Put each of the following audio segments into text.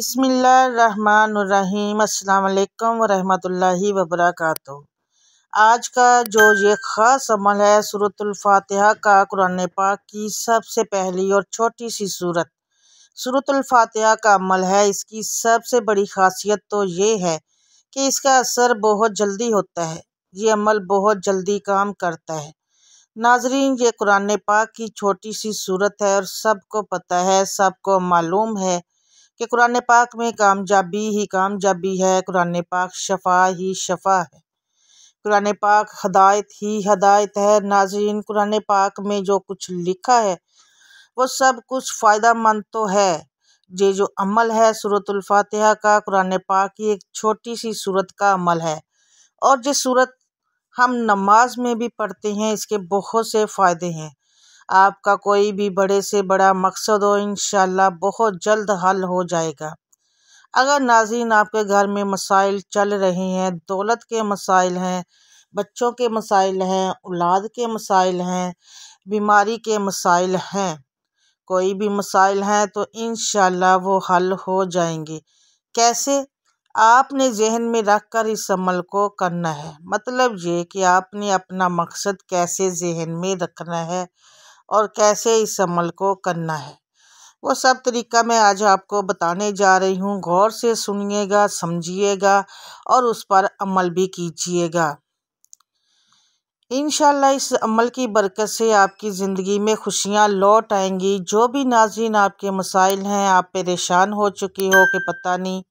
बिस्मिल्लाहिर्रहमानिर्रहीम। अस्सलाम वालेकुम वरहमतुल्लाहि वबरकातुहू। आज का जो ये ख़ास अमल है सूरतुल फातिहा का, कुरान पाक की सबसे पहली और छोटी सी सूरतुल फातिहा का अमल है। इसकी सबसे बड़ी खासियत तो ये है कि इसका असर बहुत जल्दी होता है। ये अमल बहुत जल्दी काम करता है। नाजरीन, ये कुरान पाक की छोटी सी सूरत है और सबको पता है, सबको मालूम है कि कुरान पाक में कामयाबी ही कामयाबी है। कुरान पाक शफा ही शफा है। कुरान पाक हदायत ही हदायत है। नाज़रीन, कुरान पाक में जो कुछ लिखा है वो सब कुछ फ़ायदा मंद तो है। ये जो अमल है सूरतुल फातिहा का, कुरान पाक की एक छोटी सी सूरत का अमल है और जिस सूरत हम नमाज में भी पढ़ते हैं, इसके बहुत से फ़ायदे हैं। आपका कोई भी बड़े से बड़ा मकसद हो, इंशाल्लाह बहुत जल्द हल हो जाएगा। अगर नाज़रीन आपके घर में मसाइल चल रहे हैं, दौलत के मसाइल हैं, बच्चों के मसाइल हैं, औलाद के मसाइल हैं, बीमारी के मसाइल हैं, कोई भी मसाइल हैं तो इंशाल्लाह वो हल हो जाएंगे। कैसे? आपने जहन में रख कर इस अमल को करना है। मतलब ये कि आपने अपना मकसद कैसे जहन में रखना है और कैसे इस अमल को करना है, वो सब तरीका मैं आज आपको बताने जा रही हूँ। गौर से सुनिएगा, समझिएगा और उस पर अमल भी कीजिएगा। इंशाल्लाह इस अमल की बरकत से आपकी ज़िंदगी में खुशियाँ लौट आएंगी। जो भी नाज़रीन आपके मसाइल हैं, आप परेशान हो चुकी हो कि पता नहीं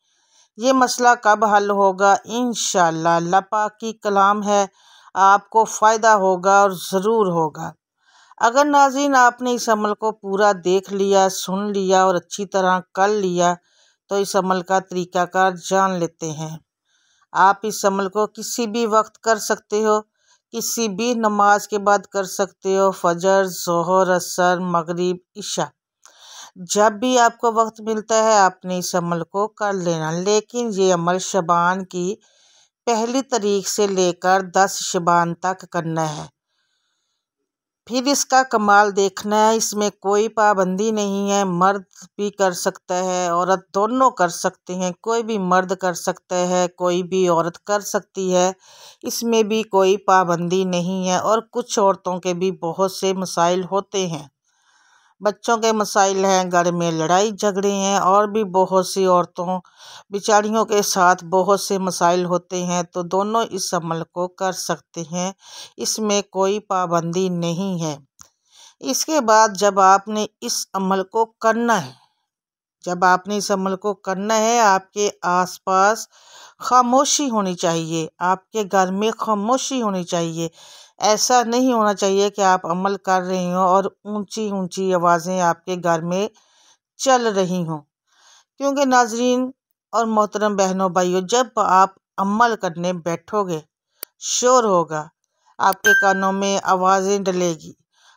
ये मसला कब हल होगा, इंशाल्लाह अल्लाह पाक की कलाम है, आपको फ़ायदा होगा और ज़रूर होगा। अगर नाज़रीन आपने इस अमल को पूरा देख लिया, सुन लिया और अच्छी तरह कर लिया तो इस अमल का तरीक़ाकार जान लेते हैं। आप इस अमल को किसी भी वक्त कर सकते हो, किसी भी नमाज के बाद कर सकते हो। फजर, ज़ोहर, असर, मगरिब, इशा, जब भी आपको वक्त मिलता है आपने इस अमल को कर लेना। लेकिन ये अमल शबान की पहली तारीख से लेकर 10 शबान तक करना है। फिर इसका कमाल देखना है। इसमें कोई पाबंदी नहीं है, मर्द भी कर सकता है, औरत दोनों कर सकते हैं। कोई भी मर्द कर सकता है, कोई भी औरत कर सकती है। इसमें भी कोई पाबंदी नहीं है। और कुछ औरतों के भी बहुत से मसाइल होते हैं, बच्चों के मसाइल हैं, घर में लड़ाई झगड़े हैं, और भी बहुत सी औरतों बेचारियों के साथ बहुत से मसाइल होते हैं, तो दोनों इस अमल को कर सकते हैं। इसमें कोई पाबंदी नहीं है। इसके बाद जब आपने इस अमल को करना है, आपके आसपास खामोशी होनी चाहिए, आपके घर में खामोशी होनी चाहिए। ऐसा नहीं होना चाहिए कि आप अमल कर रहे हो और ऊंची ऊंची आवाज़ें आपके घर में चल रही हों। क्योंकि नाजरीन और मोहतरम बहनों भाइयों, जब आप अमल करने बैठोगे शोर होगा, आपके कानों में आवाज़ें डलेगी,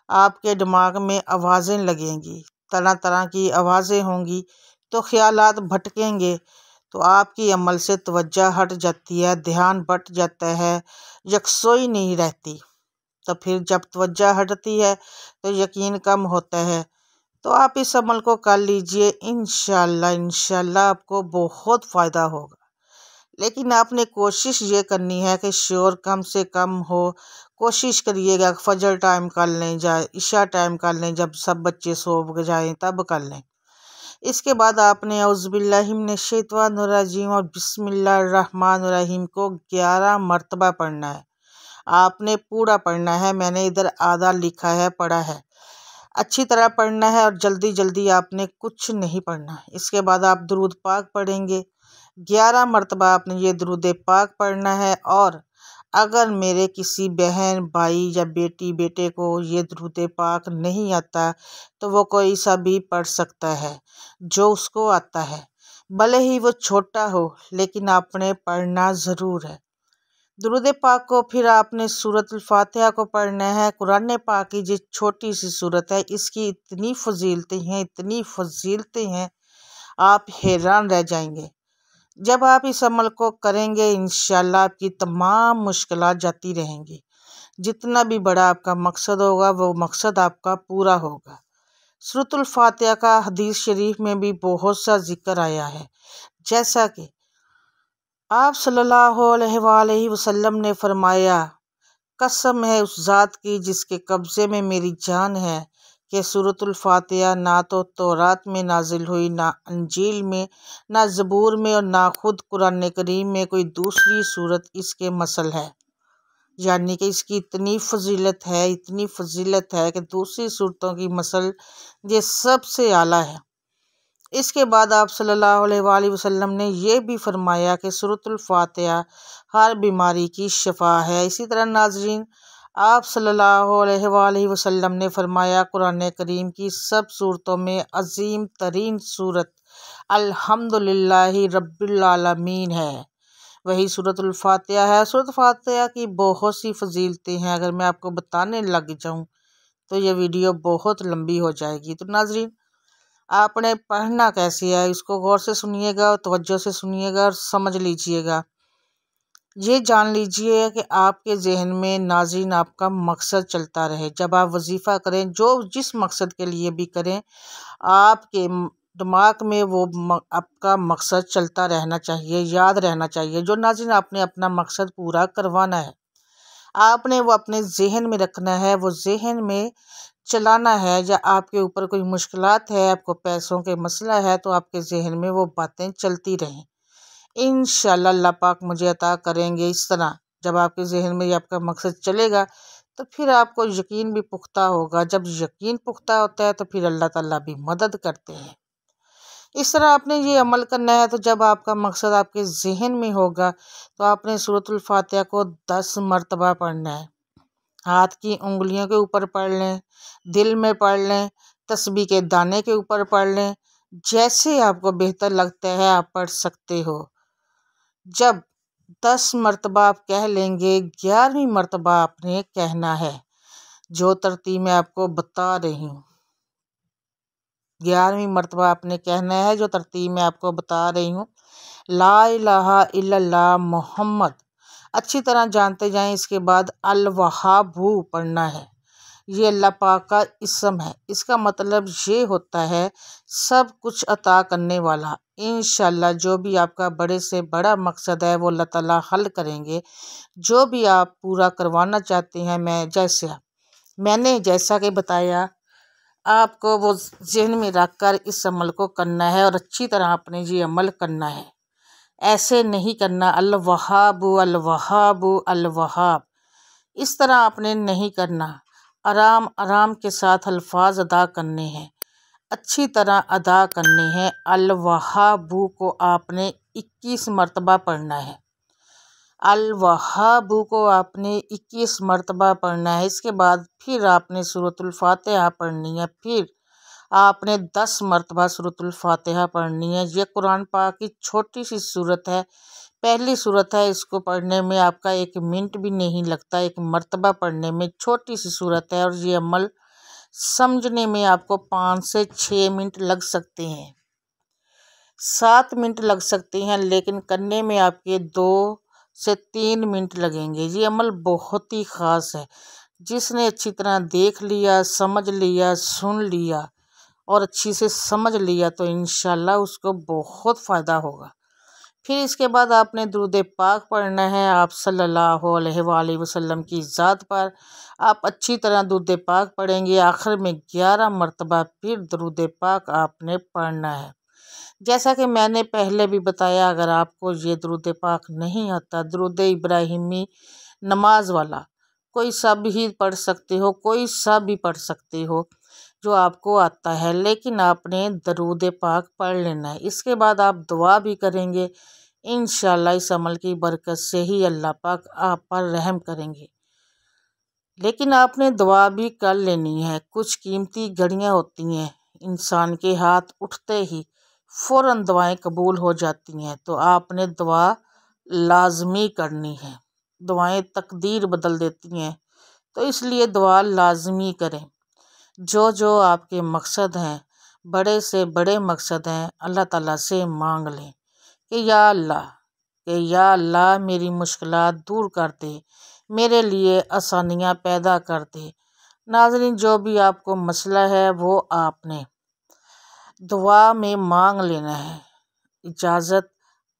आपके दिमाग में आवाज़ें लगेंगी, तरह तरह की आवाज़ें होंगी, तो ख्यालात भटकेंगे, तो आपकी अमल से तवज्जो हट जाती है, ध्यान बट जाता है, यकसोई नहीं रहती। तो फिर जब तवज्जो हटती है तो यकीन कम होता है। तो आप इस अमल को कर लीजिए, इंशाल्लाह आपको बहुत फ़ायदा होगा। लेकिन आपने कोशिश ये करनी है कि शोर कम से कम हो। कोशिश करिएगा फजर टाइम कर लें, जाए इशा टाइम कर लें, जब सब बच्चे सो जाएं तब कर लें। इसके बाद आपने औज़ुबिल्लाहि मिनश्शैतानिर्रजीम और बिस्मिल्लाहिर्रहमानिर्रहीम को 11 मरतबा पढ़ना है। आपने पूरा पढ़ना है, मैंने इधर आधा लिखा है, पढ़ा है। अच्छी तरह पढ़ना है और जल्दी जल्दी आपने कुछ नहीं पढ़ना। इसके बाद आप दुरूद पाक पढ़ेंगे। 11 मरतबा आपने ये दुरूद पाक पढ़ना है। और अगर मेरे किसी बहन, भाई या बेटी, बेटे को ये दुरूद पाक नहीं आता तो वो कोई सा भी पढ़ सकता है जो उसको आता है, भले ही वो छोटा हो, लेकिन आपने पढ़ना ज़रूर है। दुरूद पाक को फिर आपने सूरतुल फातिहा को पढ़ना है। कुरान पाक की जो छोटी सी सूरत है, इसकी इतनी फजीलतें हैं, आप हैरान रह जाएंगे। जब आप इस अमल को करेंगे इंशाल्लाह आपकी तमाम मुश्किलात जाती रहेंगी। जितना भी बड़ा आपका मकसद होगा वो मकसद आपका पूरा होगा। सूरतुल फातिहा का हदीस शरीफ में भी बहुत सा जिक्र आया है, जैसा कि आप सल्लल्लाहु अलैहि वसल्लम ने फरमाया, कसम है उस ज़ात की जिसके कब्ज़े में मेरी जान है कि सूरतुल फातिहा ना तो तौरात में नाजिल हुई, ना अंजील में, ना ज़बूर में और ना खुद कुरान करीम में कोई दूसरी सूरत इसके मसल है। यानी कि इसकी इतनी फजीलत है कि दूसरी सूरतों की मसल ये सबसे आला है। इसके बाद आप सल्लल्लाहु अलैहि वसल्लम ने यह भी फरमाया कि सूरतुल फातिहा हर बीमारी की शिफा है। इसी तरह नाज़रीन, आप सल्लल्लाहु अलैहि वसल्लम ने फरमाया, कुरान करीम की सब सूरतों में अजीम तरीन सूरत अल्हम्दुलिल्लाहि रब्बिल आलमीन है, वही सूरतुल फातिहा है। सूरत फातिहा की बहुत सी फजीलतें हैं, अगर मैं आपको बताने लग जाऊं तो ये वीडियो बहुत लंबी हो जाएगी। तो नाज़रीन, आपने पढ़ना कैसे है, इसको गौर से सुनिएगा, तवज्जो से सुनिएगा और समझ लीजिएगा। ये जान लीजिए कि आपके जहन में नाज़रीन आपका मकसद चलता रहे। जब आप वजीफ़ा करें, जो जिस मकसद के लिए भी करें, आपके दिमाग में वो आपका मकसद चलता रहना चाहिए, याद रहना चाहिए। जो नाज़रीन आपने अपना मकसद पूरा करवाना है, आपने वो अपने जहन में रखना है, वो जहन में चलाना है। या आपके ऊपर कोई मुश्किलात है, आपको पैसों के मसला है, तो आपके जहन में वो बातें चलती रहें। इंशाअल्लाह अल्लाह पाक मुझे अता करेंगे। इस तरह जब आपके जहन में ये आपका मकसद चलेगा तो फिर आपको यकीन भी पुख्ता होगा। जब यकीन पुख्ता होता है तो फिर अल्लाह ताला भी मदद करते हैं। इस तरह आपने ये अमल करना है। तो जब आपका मकसद आपके जहन में होगा तो आपने सूरतुल फातिहा को 10 मरतबा पढ़ना है। हाथ की उंगलियों के ऊपर पढ़ लें, दिल में पढ़ लें, तस्बीह के दाने के ऊपर पढ़ लें, जैसे आपको बेहतर लगता है आप पढ़ सकते हो। जब 10 मरतबा आप कह लेंगे, 11वीं मरतबा आपने कहना है जो तरतीब मैं आपको बता रही हूँ। 11वीं मरतबा आपने कहना है जो तरतीब मैं आपको बता रही हूँ। ला इलाहा इल्लल्लाह मोहम्मद अच्छी तरह जानते जाएं। इसके बाद अल वहाबू पढ़ना है। ये अल्लाह पाक का इसम है। इसका मतलब ये होता है सब कुछ अता करने वाला। इंशाल्लाह जो भी आपका बड़े से बड़ा मकसद है वो अल्लाह ताला हल करेंगे। जो भी आप पूरा करवाना चाहते हैं, मैंने जैसा कि बताया, आपको वो जहन में रख कर इस अमल को करना है और अच्छी तरह आपने ये अमल करना है। ऐसे नहीं करना अल वहाबू अल वहाबू अल वहाब, इस तरह आपने नहीं करना। आराम आराम के साथ अल्फाज अदा करने हैं, अच्छी तरह अदा करने हैं। अल वहाबू को आपने 21 मरतबा पढ़ना है। अल वहाबू को आपने 21 मरतबा पढ़ना है। इसके बाद फिर आपने सूरतुल फातिहा पढ़नी है। फिर आपने 10 मरतबा सूरतुल फातिहा पढ़नी है। ये कुरान पाक की छोटी सी सूरत है, पहली सूरत है। इसको पढ़ने में आपका 1 मिनट भी नहीं लगता। 1 मरतबा पढ़ने में छोटी सी सूरत है और ये अमल समझने में आपको 5 से 6 मिनट लग सकते हैं, 7 मिनट लग सकते हैं, लेकिन करने में आपके 2 से 3 मिनट लगेंगे। ये अमल बहुत ही ख़ास है। जिसने अच्छी तरह देख लिया, समझ लिया, सुन लिया और अच्छी से समझ लिया तो इंशाल्लाह उसको बहुत फ़ायदा होगा। फिर इसके बाद आपने दुरूद पाक पढ़ना है। आप सल्लल्लाहु अलैहि वसल्लम की ज़ात पर आप अच्छी तरह दुरूद पाक पढ़ेंगे। आखिर में 11 मरतबा फिर दुरूद पाक आपने पढ़ना है। जैसा कि मैंने पहले भी बताया, अगर आपको ये दुरूद पाक नहीं आता, दुरूद इब्राहिमी नमाज वाला कोई सा भी पढ़ सकते हो, कोई सा भी पढ़ सकते हो जो आपको आता है, लेकिन आपने दरूद पाक पढ़ लेना है। इसके बाद आप दुआ भी करेंगे। इंशाल्लाह इस अमल की बरकत से ही अल्लाह पाक आप पर रहम करेंगे। लेकिन आपने दुआ भी कर लेनी है। कुछ कीमती घड़ियाँ होती हैं, इंसान के हाथ उठते ही फ़ौरन दुआएं कबूल हो जाती हैं, तो आपने दुआ लाजमी करनी है। दुआएं तकदीर बदल देती हैं, तो इसलिए दुआ लाजमी करें। जो आपके मकसद हैं, बड़े से बड़े मकसद हैं, अल्लाह ताला से मांग लें कि या अल्लाह मेरी मुश्किलात दूर कर दे, मेरे लिए आसानियाँ पैदा कर दे। नाज़रीन, जो भी आपको मसला है वो आपने दुआ में मांग लेना है। इजाज़त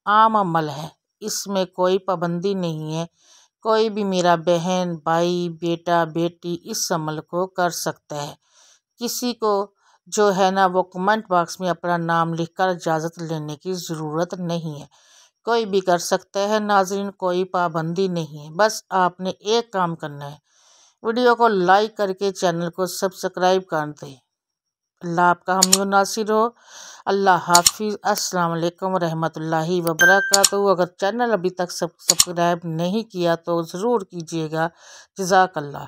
आम अमल है, इसमें कोई पाबंदी नहीं है। कोई भी मेरा बहन, भाई, बेटा, बेटी इस अमल को कर सकता है। किसी को जो है ना वो कमेंट बॉक्स में अपना नाम लिखकर इजाज़त लेने की ज़रूरत नहीं है। कोई भी कर सकता है नाज़रीन, कोई पाबंदी नहीं है। बस आपने एक काम करना है, वीडियो को लाइक करके चैनल को सब्सक्राइब कर दें। अल्लाह आपका हामी व नासिर हो। अल्लाह हाफिज़। अस्सलाम वालेकुम रहमतुल्लाहि व बरकातहू। अगर चैनल अभी तक सब्सक्राइब नहीं किया तो ज़रूर कीजिएगा। जज़ाकल्लाह।